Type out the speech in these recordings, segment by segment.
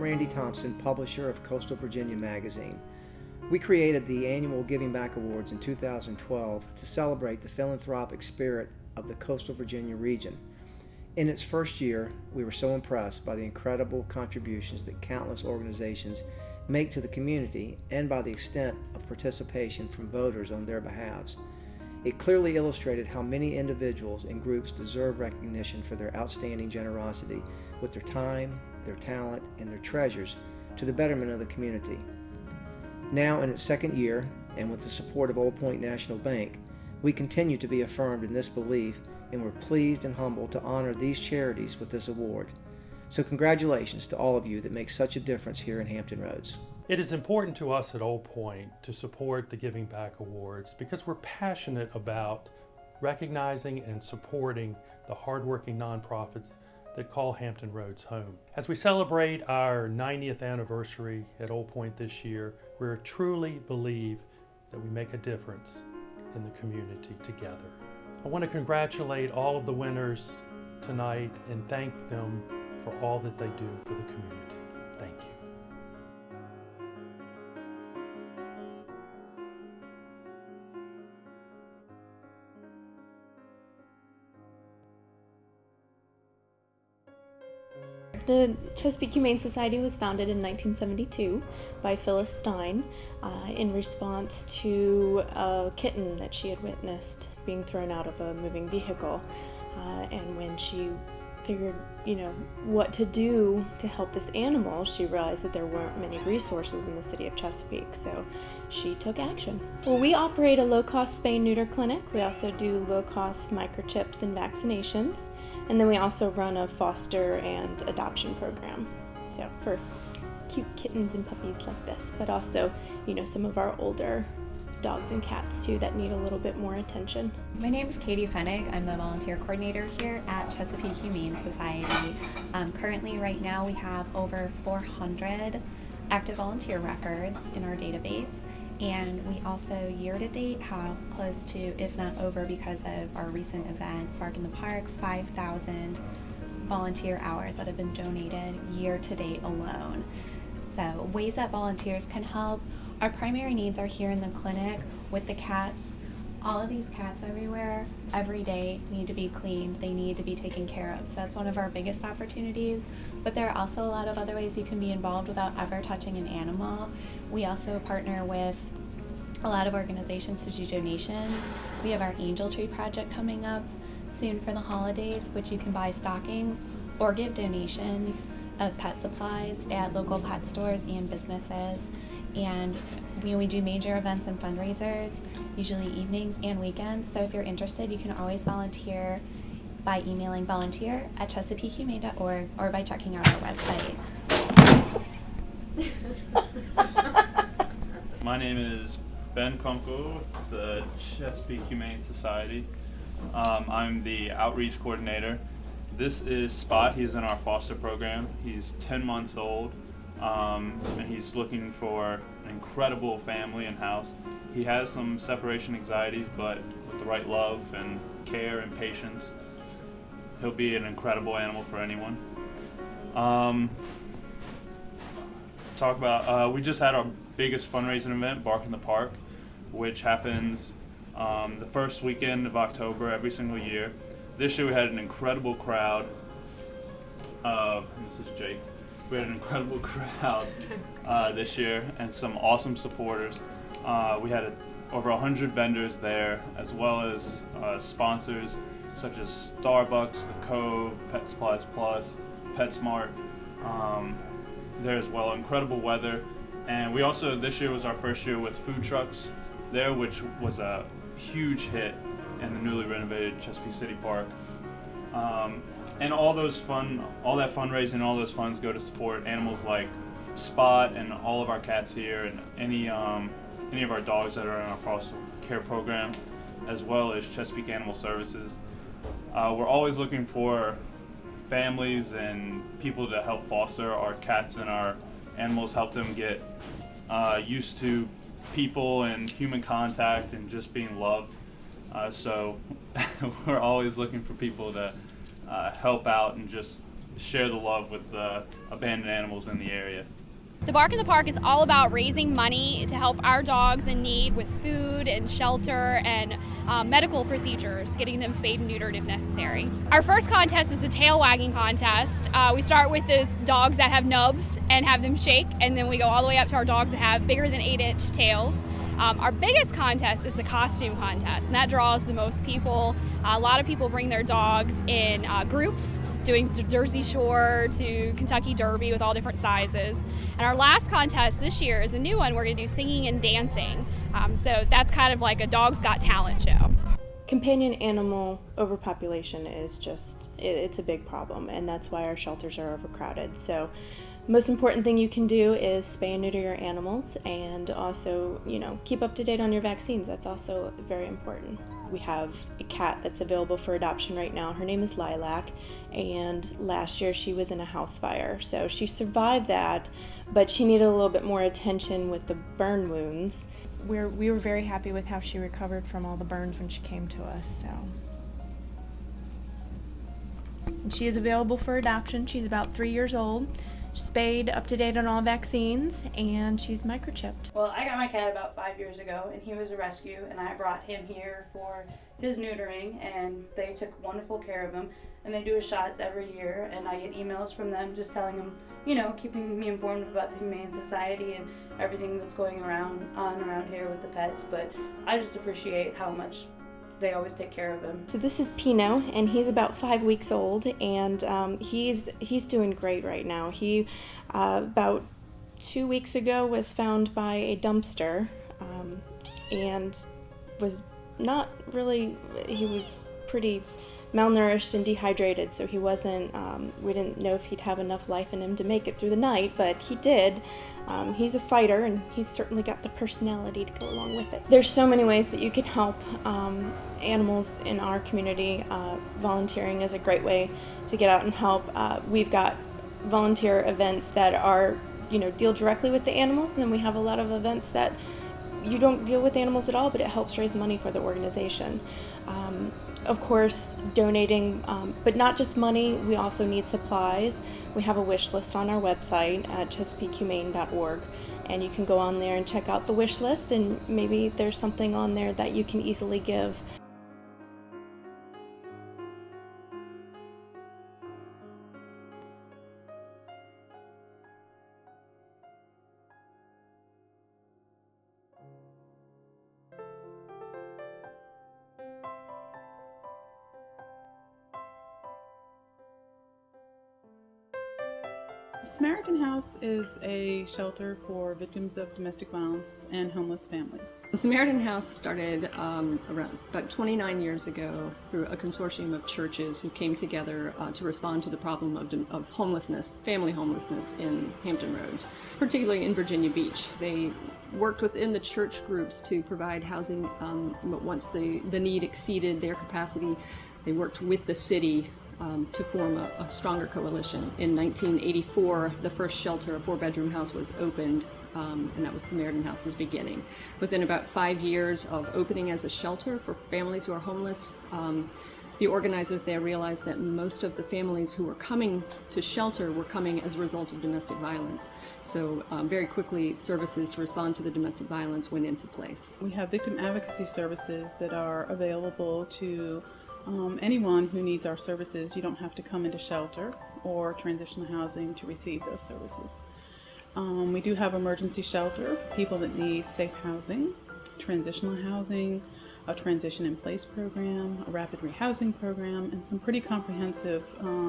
I'm Randy Thompson, publisher of Coastal Virginia Magazine. We created the annual Giving Back Awards in 2012 to celebrate the philanthropic spirit of the Coastal Virginia region. In its first year, we were so impressed by the incredible contributions that countless organizations make to the community and by the extent of participation from voters on their behalves. It clearly illustrated how many individuals and groups deserve recognition for their outstanding generosity with their time, their talent, and their treasures to the betterment of the community. Now in its second year, and with the support of Old Point National Bank, we continue to be affirmed in this belief, and we're pleased and humbled to honor these charities with this award. So congratulations to all of you that make such a difference here in Hampton Roads. It is important to us at Old Point to support the Giving Back Awards because we're passionate about recognizing and supporting the hardworking nonprofits that call Hampton Roads home. As we celebrate our 90th anniversary at Old Point this year, we truly believe that we make a difference in the community together. I want to congratulate all of the winners tonight and thank them for all that they do for the community. Thank you. The Chesapeake Humane Society was founded in 1972 by Phyllis Stein in response to a kitten that she had witnessed being thrown out of a moving vehicle. And when she figured, what to do to help this animal, she realized that there weren't many resources in the city of Chesapeake, so she took action. Well, we operate a low-cost spay-neuter clinic. We also do low-cost microchips and vaccinations. And then we also run a foster and adoption program. So for cute kittens and puppies like this, but also, some of our older dogs and cats too that need a little bit more attention. My name is Katie Fennig. I'm the volunteer coordinator here at Chesapeake Humane Society. Currently, right now, we have over 400 active volunteer records in our database. And we also, year to date, have close to, if not over because of our recent event, Bark in the Park, 5,000 volunteer hours that have been donated year to date alone. So ways that volunteers can help. Our primary needs are here in the clinic with the cats. All of these cats everywhere, every day, need to be cleaned. They need to be taken care of. So that's one of our biggest opportunities. But there are also a lot of other ways you can be involved without ever touching an animal. We also partner with a lot of organizations to do donations. We have our Angel Tree project coming up soon for the holidays, which you can buy stockings or give donations of pet supplies at local pet stores and businesses. And we do major events and fundraisers, usually evenings and weekends. So if you're interested, you can always volunteer by emailing volunteer@chesapeakehumane.org or by checking out our website. My name is Ben Kunkel with the Chesapeake Humane Society. I'm the outreach coordinator. This is Spot. He's in our foster program. He's 10 months old, and he's looking for an incredible family and house. He has some separation anxieties, but with the right love and care and patience, he'll be an incredible animal for anyone. We just had our biggest fundraising event, Bark in the Park, which happens the first weekend of October every single year. This year we had an incredible crowd. This is Jake. We had an incredible crowd this year and some awesome supporters. We had over 100 vendors there, as well as sponsors such as Starbucks, The Cove, Pet Supplies Plus, PetSmart. There as well. Incredible weather. And we also, this year was our first year with food trucks there, which was a huge hit in the newly renovated Chesapeake City Park. And all that fundraising, all those funds go to support animals like Spot and all of our cats here, and any of our dogs that are in our foster care program, as well as Chesapeake Animal Services. We're always looking for families and people to help foster our cats and our animals, help them get used to people and human contact and just being loved. So we're always looking for people to help out and just share the love with the abandoned animals in the area. The Bark in the Park is all about raising money to help our dogs in need with food and shelter and medical procedures, getting them spayed and neutered if necessary. Our first contest is the tail wagging contest. We start with those dogs that have nubs and have them shake, and then we go all the way up to our dogs that have bigger than 8-inch tails. Our biggest contest is the costume contest, and that draws the most people. A lot of people bring their dogs in groups, doing Jersey Shore to Kentucky Derby with all different sizes. And our last contest this year is a new one. We're going to do singing and dancing. So that's kind of like a Dogs Got Talent show. Companion animal overpopulation is just, it's a big problem, and that's why our shelters are overcrowded. So most important thing you can do is spay and neuter your animals, and also, keep up to date on your vaccines. That's also very important. We have a cat that's available for adoption right now. Her name is Lilac, and last year she was in a house fire. So she survived that, but she needed a little bit more attention with the burn wounds. We were very happy with how she recovered from all the burns when she came to us. And she is available for adoption. She's about 3 years old. Spayed, up to date on all vaccines, and she's microchipped. Well, I got my cat about 5 years ago, and he was a rescue, and I brought him here for his neutering, and they took wonderful care of him, and they do his shots every year, and I get emails from them just telling them, keeping me informed about the Humane Society and everything that's going around here with the pets, but I just appreciate how much they always take care of him. So this is Pino, and he's about 5 weeks old, and he's doing great right now. He about 2 weeks ago was found by a dumpster, and was not really. He was pretty malnourished and dehydrated, so he wasn't. We didn't know if he'd have enough life in him to make it through the night, but he did. He's a fighter, and he's certainly got the personality to go along with it. There's so many ways that you can help animals in our community. Volunteering is a great way to get out and help. We've got volunteer events that are, deal directly with the animals, and then we have a lot of events that you don't deal with animals at all, but it helps raise money for the organization. Of course, donating, but not just money, we also need supplies. We have a wish list on our website at chesapeakehumane.org, and you can go on there and check out the wish list, and maybe there's something on there that you can easily give. Samaritan House is a shelter for victims of domestic violence and homeless families. The Samaritan House started around about 29 years ago through a consortium of churches who came together to respond to the problem of homelessness, family homelessness in Hampton Roads, particularly in Virginia Beach. They worked within the church groups to provide housing, but once the need exceeded their capacity, they worked with the city to form a stronger coalition. In 1984, the first shelter, a 4-bedroom house, was opened, and that was Samaritan House's beginning. Within about 5 years of opening as a shelter for families who are homeless, the organizers there realized that most of the families who were coming to shelter were coming as a result of domestic violence. So very quickly, services to respond to the domestic violence went into place. We have victim advocacy services that are available to anyone who needs our services. You don't have to come into shelter or transitional housing to receive those services. We do have emergency shelter for people that need safe housing, transitional housing, a transition in place program, a rapid rehousing program, and some pretty comprehensive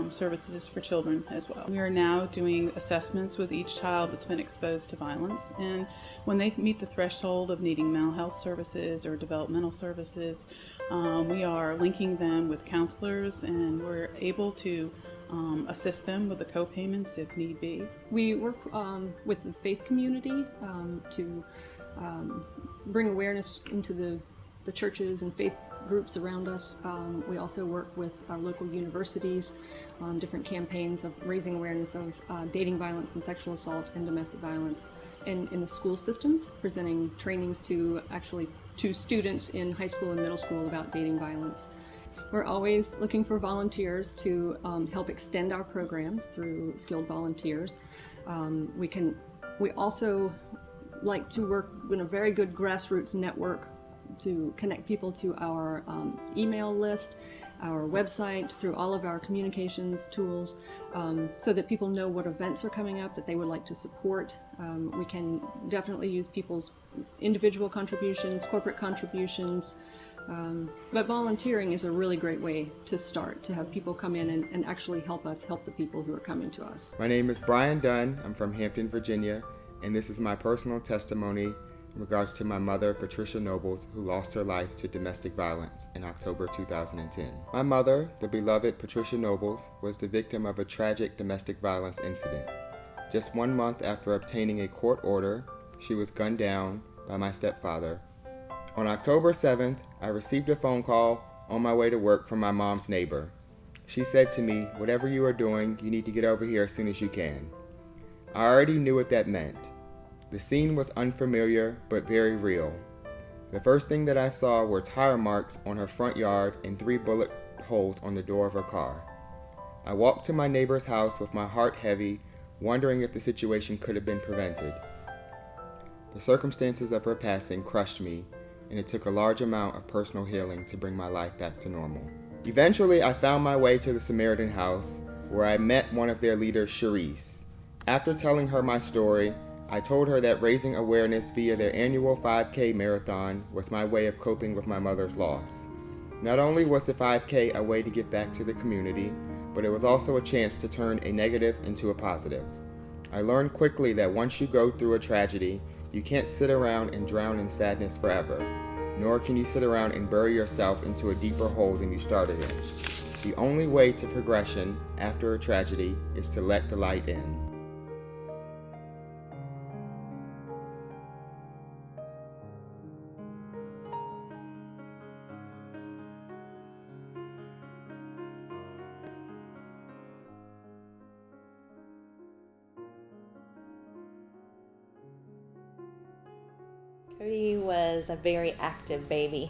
services for children as well. We are now doing assessments with each child that's been exposed to violence, and when they meet the threshold of needing mental health services or developmental services, we are linking them with counselors, and we're able to assist them with the co-payments if need be. We work with the faith community to bring awareness into the churches and faith groups around us. We also work with our local universities on different campaigns of raising awareness of dating violence and sexual assault and domestic violence. And in the school systems, presenting trainings to students in high school and middle school about dating violence. We're always looking for volunteers to help extend our programs through skilled volunteers. We also like to work in a very good grassroots network to connect people to our email list, our website, through all of our communications tools, so that people know what events are coming up that they would like to support. We can definitely use people's individual contributions, corporate contributions, but volunteering is a really great way to start, to have people come in and actually help us help the people who are coming to us. My name is Brian Dunn. I'm from Hampton, Virginia, and this is my personal testimony in regards to my mother, Patricia Nobles, who lost her life to domestic violence in October 2010. My mother, the beloved Patricia Nobles, was the victim of a tragic domestic violence incident. Just 1 month after obtaining a court order, she was gunned down by my stepfather. On October 7th, I received a phone call on my way to work from my mom's neighbor. She said to me, "Whatever you are doing, you need to get over here as soon as you can." I already knew what that meant. The scene was unfamiliar, but very real. The first thing that I saw were tire marks on her front yard and 3 bullet holes on the door of her car. I walked to my neighbor's house with my heart heavy, wondering if the situation could have been prevented. The circumstances of her passing crushed me, and it took a large amount of personal healing to bring my life back to normal. Eventually, I found my way to the Samaritan House, where I met one of their leaders, Cherise. After telling her my story, I told her that raising awareness via their annual 5K marathon was my way of coping with my mother's loss. Not only was the 5K a way to give back to the community, but it was also a chance to turn a negative into a positive. I learned quickly that once you go through a tragedy, you can't sit around and drown in sadness forever, nor can you sit around and bury yourself into a deeper hole than you started in. The only way to progression after a tragedy is to let the light in. Cody was a very active baby.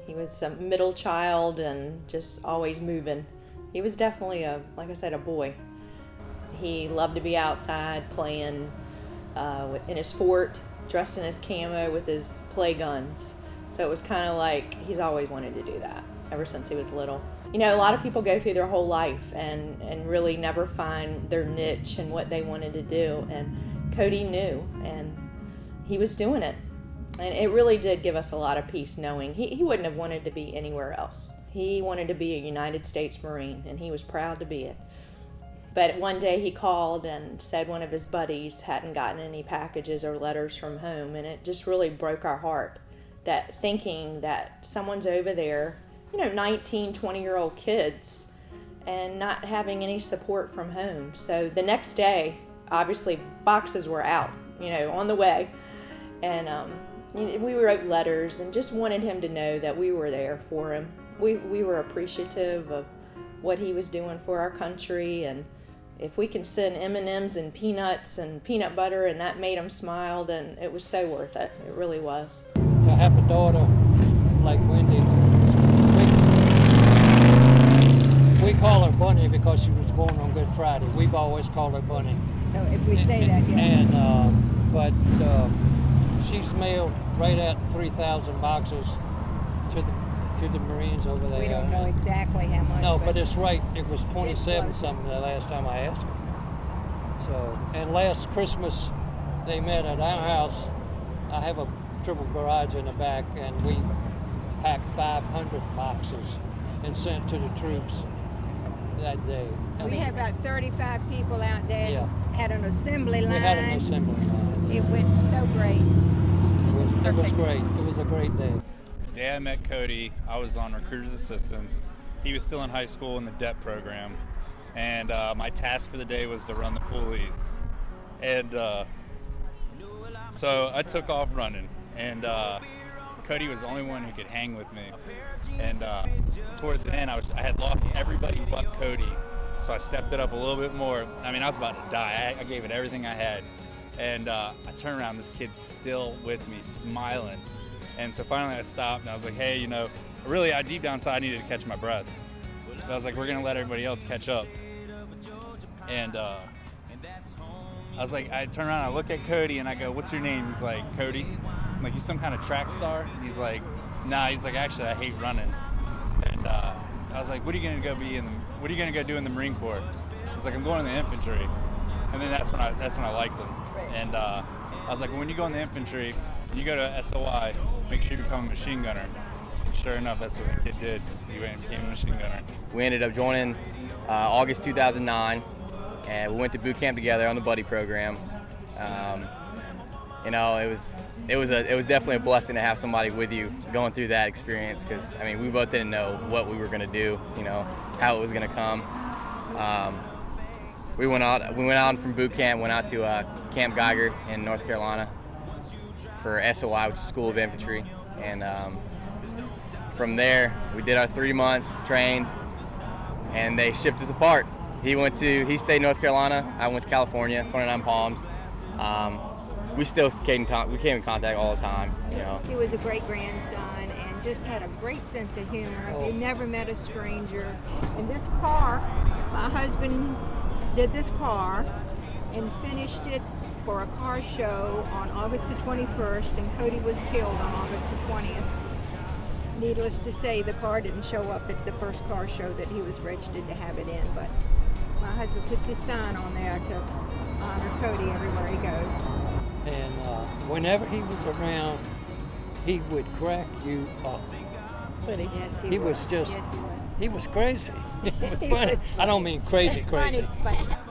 He was a middle child and just always moving. He was definitely like I said, a boy. He loved to be outside playing in his fort, dressed in his camo with his play guns. So it was kind of like he's always wanted to do that ever since he was little. You know, a lot of people go through their whole life and really never find their niche and what they wanted to do. And Cody knew, and he was doing it. And it really did give us a lot of peace knowing he wouldn't have wanted to be anywhere else. He wanted to be a United States Marine, and he was proud to be it. But one day he called and said one of his buddies hadn't gotten any packages or letters from home, and it just really broke our heart, that thinking that someone's over there, 19, 20-year-old kids, and not having any support from home. So the next day, obviously, boxes were out, on the way. And we wrote letters and just wanted him to know that we were there for him. We were appreciative of what he was doing for our country, and if we can send M&Ms and peanuts and peanut butter and that made him smile, then it was so worth it. It really was. To have a daughter like Wendy, we call her Bunny because she was born on Good Friday. We've always called her Bunny. So if we say that, yeah. But she's mailed right at 3,000 boxes to the Marines over there. We don't know exactly how much. No, but it's right. It was 27 something the last time I asked her. So, and last Christmas they met at our house. I have a triple garage in the back, and we packed 500 boxes and sent to the troops that day. We had about 35 people out there. Yeah. Had an assembly line. We had an assembly line. It went so great. It was great. It was a great day. The day I met Cody, I was on recruiter's assistance. He was still in high school in the DEP program, and my task for the day was to run the pulleys. And so I took off running, and Cody was the only one who could hang with me. And towards the end, I had lost everybody but Cody, so I stepped it up a little bit more. I mean, I was about to die. I gave it everything I had. And I turned around, this kid's still with me, smiling. And so finally I stopped, and I was like, hey, really, deep down inside, I needed to catch my breath. But I was like, we're gonna let everybody else catch up. And I was like, I turn around, I look at Cody, and I go, "What's your name?" He's like, "Cody." I'm like, "You some kind of track star?" And he's like, "Nah." He's like, "Actually, I hate running." And I was like, "What are you gonna go do in the Marine Corps?" He's like, "I'm going in the infantry." And then that's when I liked him. And I was like, well, when you go in the infantry, you go to SOI, make sure you become a machine gunner. And sure enough, that's what the kid did. He went and became a machine gunner. We ended up joining August 2009, and we went to boot camp together on the buddy program. You know, it was definitely a blessing to have somebody with you going through that experience, because I mean, we both didn't know what we were going to do, you know, how it was going to come. We went out from boot camp, went out to Camp Geiger in North Carolina for SOI, which is School of Infantry, and from there we did our 3 months, trained, and they shipped us apart. He stayed in North Carolina, I went to California, 29 Palms. We still came in contact all the time, you know. He was a great grandson and just had a great sense of humor. He never met a stranger. And this car, my husband did this car and finished it for a car show on August the 21st, and Cody was killed on August the 20th. Needless to say, the car didn't show up at the first car show that he was registered to have it in, but my husband puts his sign on there to honor Cody everywhere he goes. And whenever he was around, he would crack you up. Yes, He was just, yes, he would. he was crazy. It was He funny. was I don't mean crazy. Funny.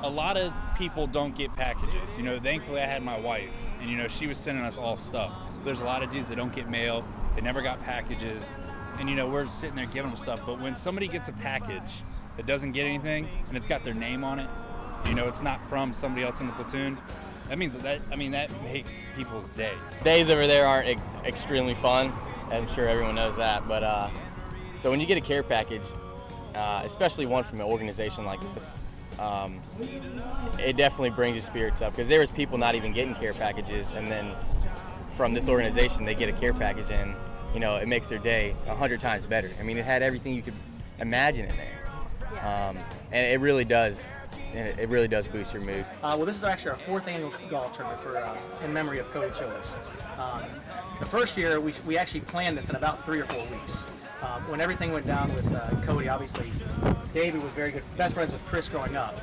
A lot of people don't get packages. You know, thankfully I had my wife, and you know, she was sending us all stuff. There's a lot of dudes that don't get mail. They never got packages. And you know, we're sitting there giving them stuff. But when somebody gets a package that doesn't get anything, and it's got their name on it, you know, it's not from somebody else in the platoon, that means that makes people's days. Days over there aren't extremely fun. I'm sure everyone knows that. But so when you get a care package, especially one from an organization like this, it definitely brings your spirits up, because there was people not even getting care packages, and then from this organization they get a care package, and you know, it makes their day 100 times better. I mean, it had everything you could imagine in there, and it really does. It really does boost your mood. Well, this is actually our 4th annual golf tournament in memory of Cody Childers. The first year, we actually planned this in about 3 or 4 weeks. When everything went down with Cody, obviously, David was very good, best friends with Chris growing up.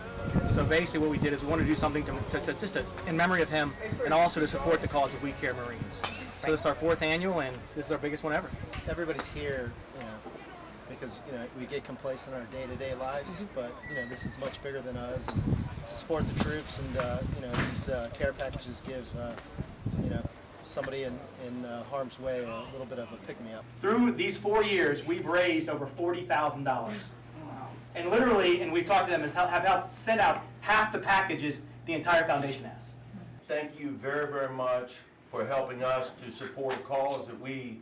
So basically what we did is we wanted to do something to in memory of him, and also to support the cause of We Care Marines. So this is our 4th annual, and this is our biggest one ever. Everybody's here, you know, because you know we get complacent in our day-to-day lives, but you know this is much bigger than us. And to support the troops, and you know, these care packages give you know, somebody in harm's way a little bit of a pick-me-up. Through these 4 years, we've raised over $40,000. And literally, and we've talked to them, have helped send out half the packages the entire foundation has. Thank you very, very much for helping us to support a cause that we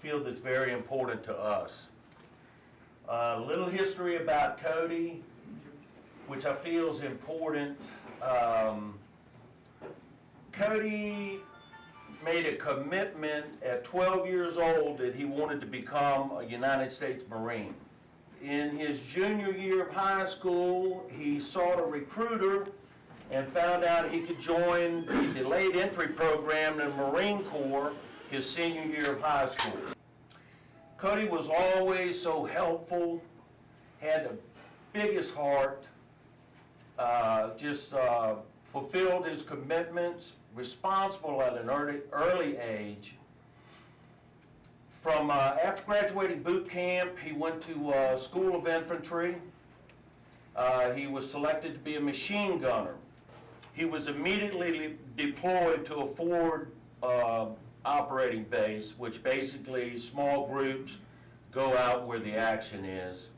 feel that's very important to us. A little history about Cody, which I feel is important. Cody made a commitment at 12 years old that he wanted to become a United States Marine. In his junior year of high school, he sought a recruiter and found out he could join the delayed entry program in the Marine Corps his senior year of high school. Cody was always so helpful, had the biggest heart, fulfilled his commitments, responsible at an early age. From after graduating boot camp, he went to School of Infantry. He was selected to be a machine gunner. He was immediately deployed to a forward operating base, which basically small groups go out where the action is.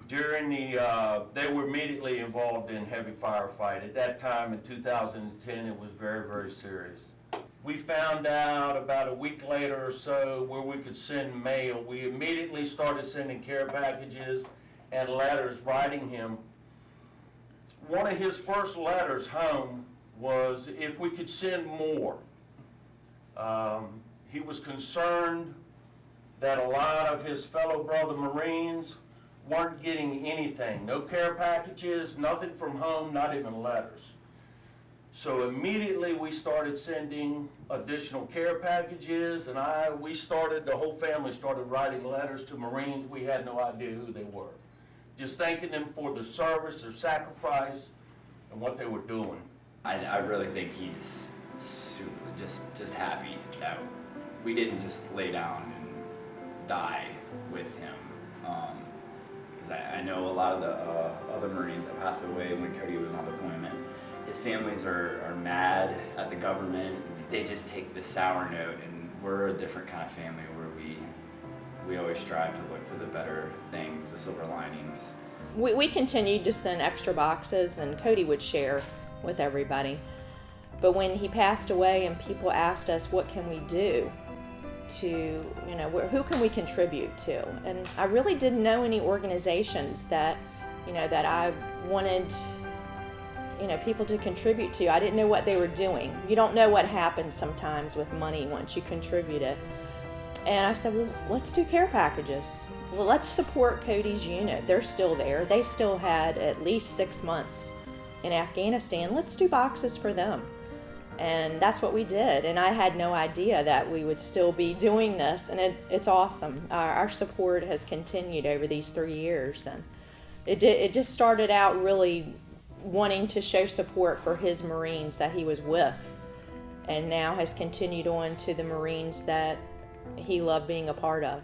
During they were immediately involved in heavy firefight. At that time in 2010, it was very, very serious. We found out about a week later or so where we could send mail. We immediately started sending care packages and letters writing him. One of his first letters home was if we could send more. He was concerned that a lot of his fellow brother Marines weren't getting anything. No care packages, nothing from home, not even letters. So immediately we started sending additional care packages, and the whole family started writing letters to Marines. We had no idea who they were. Just thanking them for their service, their sacrifice, and what they were doing. I really think he's just happy that we didn't just lay down and die with him. Because I know a lot of the other Marines that passed away when Cody was on deployment, his families are mad at the government. They just take the sour note, and we're a different kind of family where we always strive to look for the better things, the silver linings. We continued to send extra boxes, and Cody would share with everybody. But when he passed away and people asked us, what can we do to, who can we contribute to? And I really didn't know any organizations that, that I wanted, people to contribute to. I didn't know what they were doing. You don't know what happens sometimes with money once you contribute it. And I said, well, let's do care packages. Well, let's support Cody's unit. They're still there. They still had at least 6 months in Afghanistan. Let's do boxes for them. And that's what we did. And I had no idea that we would still be doing this. And it's awesome. Our support has continued over these 3 years. And it just started out really wanting to show support for his Marines that he was with. And now has continued on to the Marines that he loved being a part of.